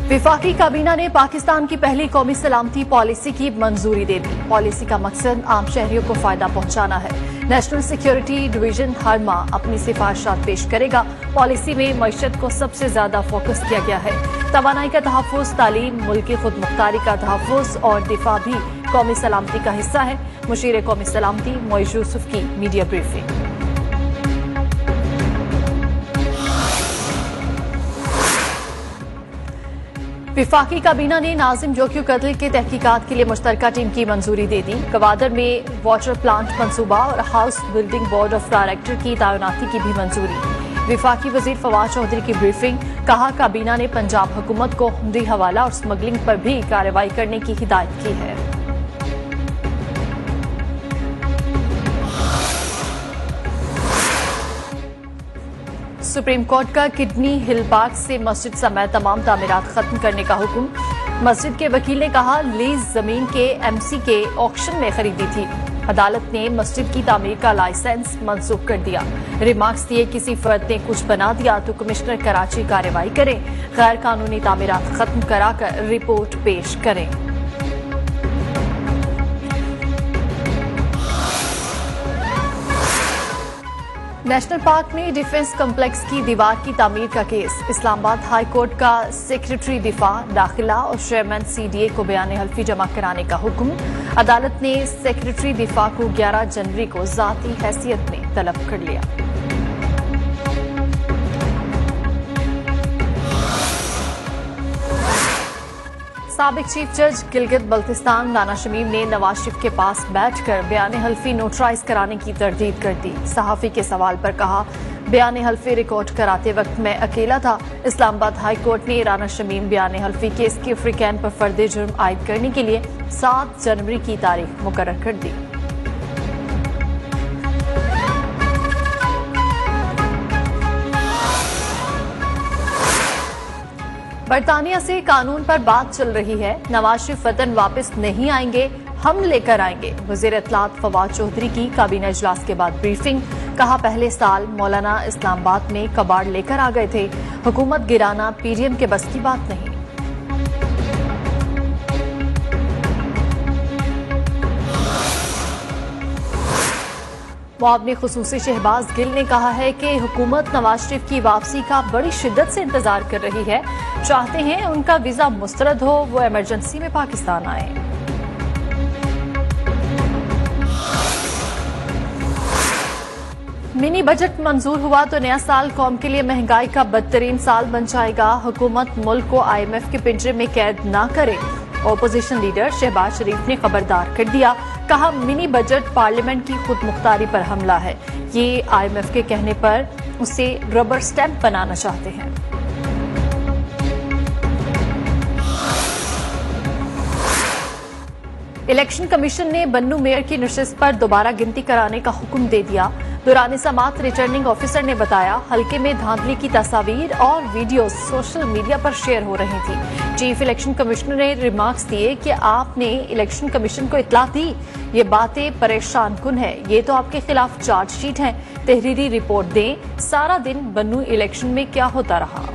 विफाकी काबीना ने पाकिस्तान की पहली कौमी सलामती पॉलिसी की मंजूरी दे दी। पॉलिसी का मकसद आम शहरियों को फायदा पहुंचाना है। नेशनल सिक्योरिटी डिवीजन हर माह अपनी सिफारिशात पेश करेगा। पॉलिसी में मईशत को सबसे ज्यादा फोकस किया गया है। तवानाई का तहफ़्फ़ुज़, तालीम, मुल्की खुद मुख्तारी का तहफ़्फ़ुज़ और दिफा भी कौमी सलामती का हिस्सा है। मुशीर कौमी सलामती मोइज़ यूसुफ की मीडिया ब्रीफिंग। विफाकी काबीना ने नाजिम जोक्यू कत्ल के तहकीकात के लिए मुश्तरका टीम की मंजूरी दे दी। गवादर में वाटर प्लांट मंसूबा और house building board of director की तैनाती की भी मंजूरी। विफाकी वजीर फवाद चौधरी की ब्रीफिंग। कहा, काबीना ने पंजाब हुकूमत को हुंडी हवाला और स्मगलिंग पर भी कार्रवाई करने की हिदायत की है। सुप्रीम कोर्ट का किडनी हिल पार्क से मस्जिद समेत तमाम तामीरात खत्म करने का हुक्म। मस्जिद के वकील ने कहा, लीज जमीन के एमसी के ऑक्शन में खरीदी थी। अदालत ने मस्जिद की तामीर का लाइसेंस मंसूख कर दिया। रिमार्क्स दिए, किसी फर्द ने कुछ बना दिया तो कमिश्नर कराची कार्रवाई करें। गैर कानूनी तामीरात खत्म कराकर रिपोर्ट पेश करें। नेशनल पार्क में डिफेंस कॉम्प्लेक्स की दीवार की तामीर का केस। इस्लामाबाद हाई कोर्ट का सेक्रेटरी दिफा, दाखिला और चेयरमैन सीडीए को बयान हल्फी जमा कराने का हुक्म। अदालत ने सेक्रेटरी दिफा को 11 जनवरी को जाती हैसियत में तलब कर लिया। साबिक चीफ जज गिलगित बल्तिस्तान राना शमीम ने नवाज शरीफ के पास बैठकर बयान हल्फी नोटराइज कराने की तरदीद कर दी। सहाफी के सवाल पर कहा, बयान हल्फी रिकॉर्ड कराते वक्त मैं अकेला था। इस्लामाबाद हाई कोर्ट ने राना शमीम बयान हल्फी केस के फ्रीकैन पर फर्द जुर्म आयद करने के लिए 7 जनवरी की तारीख मुकर्रर कर दी। बरतानिया से कानून पर बात चल रही है। नवाज शरीफ वतन वापस नहीं आएंगे, हम लेकर आएंगे। वजीर इत्तलात फवाद चौधरी की काबीना इजलास के बाद ब्रीफिंग। कहा, पहले साल मौलाना इस्लामाबाद में कबाड़ लेकर आ गए थे। हुकूमत गिराना पीडीएम के बस की बात नहीं। मुआवने खुसूसी शहबाज गिल ने कहा है कि हुकूमत नवाज शरीफ की वापसी का बड़ी शिद्दत से इंतजार कर रही है। चाहते हैं उनका वीजा मुस्तरद हो, वो इमरजेंसी में पाकिस्तान आए। मिनी बजट मंजूर हुआ तो नया साल कौम के लिए महंगाई का बदतरीन साल बन जाएगा। हुकूमत मुल्क को IMF के पिंजरे में कैद ना करे। ऑपोजिशन लीडर शहबाज शरीफ ने खबरदार कर दिया। कहा, मिनी बजट पार्लियामेंट की खुद मुख्तारी पर हमला है। ये IMF के कहने पर उसे रबर स्टैंप बनाना चाहते हैं। इलेक्शन कमीशन ने बन्नू मेयर की नशिस्त पर दोबारा गिनती कराने का हुक्म दे दिया। दौरान समात रिटर्निंग ऑफिसर ने बताया, हल्के में धांधली की तस्वीर और वीडियोस सोशल मीडिया पर शेयर हो रही थी। चीफ इलेक्शन कमिश्नर ने रिमार्क्स दिए कि आपने इलेक्शन कमीशन को इत्तला दी। ये बातें परेशान कुन है। ये तो आपके खिलाफ चार्जशीट है। तहरीरी रिपोर्ट दें। सारा दिन बन्नू इलेक्शन में क्या होता रहा।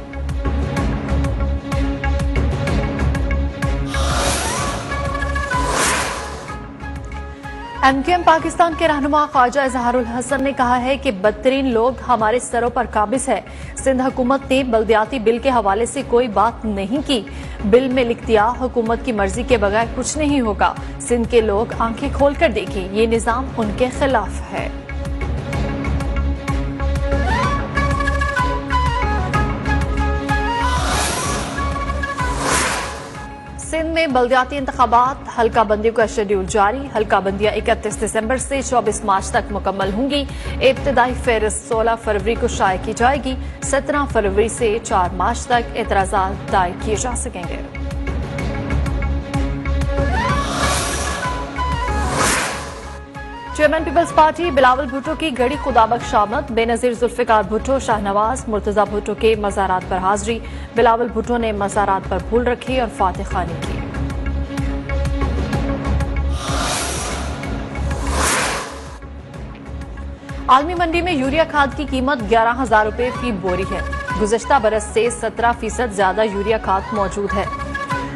MQM पाकिस्तान के रहनुमा ख्वाजा इजहारुल हसन ने कहा है कि बदतरीन लोग हमारे सरों पर काबिज है। सिंध हुकूमत ने बल्दियाती बिल के हवाले से कोई बात नहीं की। बिल में लिख दिया, हुकूमत की मर्जी के बगैर कुछ नहीं होगा। सिंध के लोग आंखें खोलकर देखें, ये निजाम उनके खिलाफ है। सिंध में बल्दियाती इंतखाबात, हल्का बंदियों का शेड्यूल जारी। हल्का बंदियां 31 दिसंबर से 24 मार्च तक मुकम्मल होंगी। इब्तदाई फहरिस्त 16 फरवरी को शाये की जाएगी। 17 फरवरी से 4 मार्च तक एतराजात दायर किए जा सकेंगे। Chairman people's party Bilawal Bhutto की गड़ी खुदाबख्श आमद। बेनजीर जुल्फिकार भुट्टो, शाहनवाज, मुर्तजा भुट्टो के मज़ारात पर हाजिरी। बिलावल भुट्टो ने मज़ारात पर फूल रखी और फातिह खानी की। आलमी मंडी में यूरिया खाद की कीमत 11,000 रुपए फी बोरी है। गुज़श्ता बरस से 17% ज्यादा यूरिया खाद मौजूद है।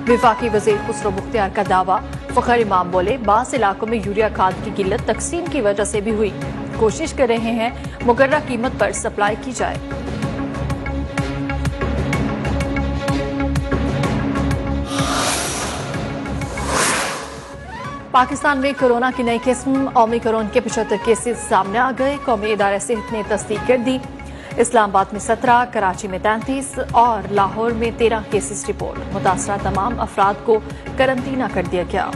विफाकी वजीर खुसरो मुख्तियार का दावा। फखर इमाम बोले, बास इलाकों में यूरिया खाद की किल्लत तकसीम की वजह से भी हुई। कोशिश कर रहे हैं मुकर्रर कीमत पर सप्लाई की जाए। पाकिस्तान में कोरोना की नई किस्म ओमिक्रॉन के 75 केसेस सामने आ गए। कौमी इदारा सेहत ने तस्दीक कर दी। इस्लामाबाद में 17, कराची में 33 और लाहौर में 13 केसेस रिपोर्ट। मुतासरा तमाम अफराद को करंतना कर दिया गया।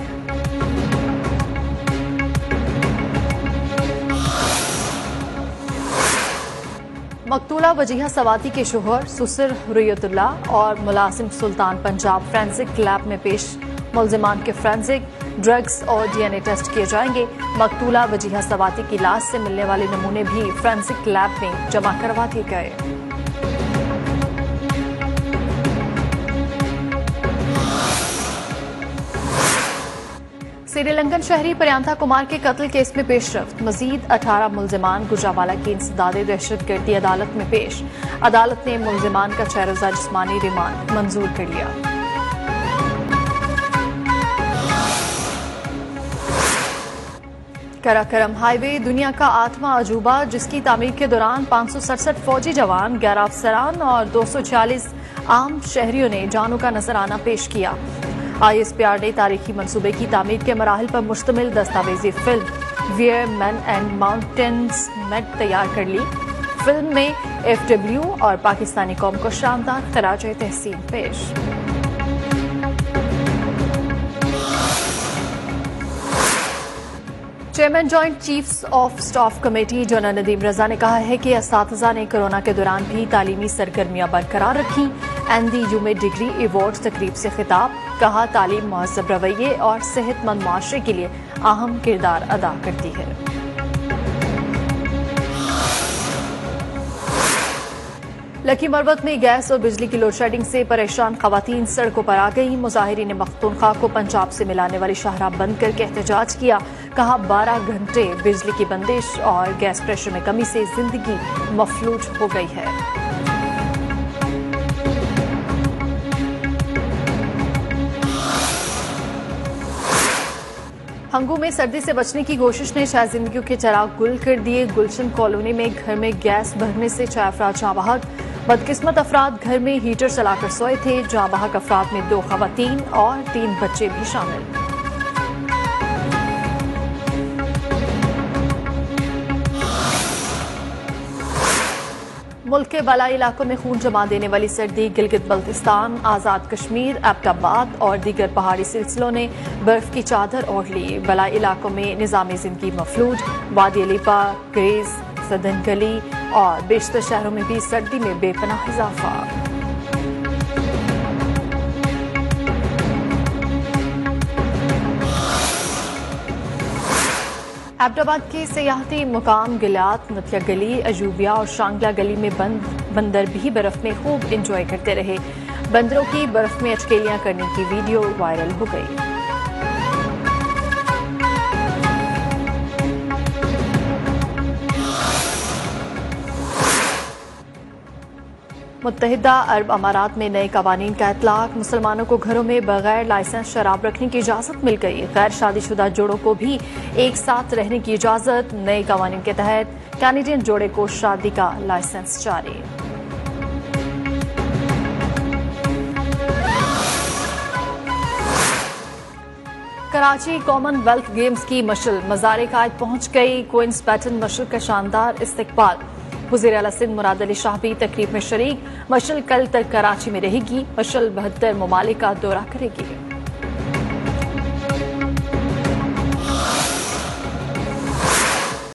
मकतूला वजीहा सवाती के शोहर सुसर हुर्रियतुल्लाह और मुलाजिम सुल्तान पंजाब फोरेंसिक लैब में पेश। मुल्जिमान के फोरेंसिक, ड्रग्स और DNA टेस्ट किए जाएंगे। मकतूला वजीहा सवाती की लाश से मिलने वाले नमूने भी फोरेंसिक लैब में जमा करवा दिए गए। श्रीलंकन शहरी प्रियंका कुमार के कत्ल केस में पेशरफ्त। मजीद 18 मुल्जिमान गुजरावाला की इंसदादे दहशतगर्दी अदालत में पेश। अदालत ने मुल्जिमान का 6 रोजा जिस्मानी रिमांड मंजूर कर लिया। कराकरम हाईवे दुनिया का 8वां अजूबा, जिसकी तामीर के दौरान 567 फौजी जवान, 11 अफसरान और 246 आम शहरियों ने जानों का नजराना पेश किया। ISPR ने तारीखी मंसूबे की तामीर के मराहिल पर मुश्तमिल दस्तावेजी film where man and mountains met तैयार कर ली। फिल्म में FW और पाकिस्तानी कौम को शानदार खराज तहसीन पेश। Chairman joint chiefs of staff committee general Nadeem Raza ने कहा है कि असातिज़ा ने कोरोना के दौरान भी तालीमी सरगर्मियां बरकरार रखी। NDU में डिग्री अवार्ड तकरीब से खिताब। कहा, तालीम मुहज़्ज़ब रवैये और सेहतमंद माशरे के लिए अहम किरदार अदा करती है। लकी मरवत में गैस और बिजली की लोड शेडिंग से परेशान खवातीन सड़कों पर आ गई। मुजाहिरीन ने मखतूनख्वा को पंजाब से मिलाने वाली शाहराह बंद करके एहतजाज किया। कहा, 12 घंटे बिजली की बंदिश और गैस प्रेशर में कमी से जिंदगी मफलूज हो गई है। हंगू में सर्दी से बचने की कोशिश ने शायद जिंदगियों के चिराग गुल कर दिए। गुलशन कॉलोनी में घर में गैस भरने से 6 अफराद जाँ बहक। बदकिस्मत अफराद घर में हीटर चलाकर सोए थे। जाँ बहक अफराद में 2 खवातीन और 3 बच्चे भी शामिल। मुल्क के बलाई इलाकों में खून जमा देने वाली सर्दी। गिलगित बल्तिस्तान, आजाद कश्मीर, एबटाबाद और दीगर पहाड़ी सिलसिलों ने बर्फ की चादर ओढ़ ली। बलाई इलाकों में निजामी जिंदगी मफलूज। वादी अलीपा, ग्रेज, सदन गली और बेशतर शहरों में भी सर्दी में बेपनाह इजाफा। एबटाबाद के सियाहती मुकाम गिलात, नथिया गली, अजूबिया और शांगला गली में बंदर भी बर्फ में खूब इंजॉय करते रहे। बंदरों की बर्फ में अचकेलियां करने की वीडियो वायरल हो गई। मुत्तहिदा अरब अमारात में नए कवानीन का इतलाक। मुसलमानों को घरों में बगैर लाइसेंस शराब रखने की इजाजत मिल गई। गैर शादीशुदा जोड़ों को भी एक साथ रहने की इजाजत। नए कवानीन के तहत कैनेडियन जोड़े को शादी का लाइसेंस जारी। कराची कॉमनवेल्थ गेम्स की मशल मज़ार कायद पहुंच गई। क्वींस बैटन मशल का शानदार इस्तकबाल। वज़ीर आला सिंध मुराद अली शाह भी तकरीब में शरीक। मशल कल तक कराची में रहेगी। मशल 72 ममालिक का दौरा करेगी।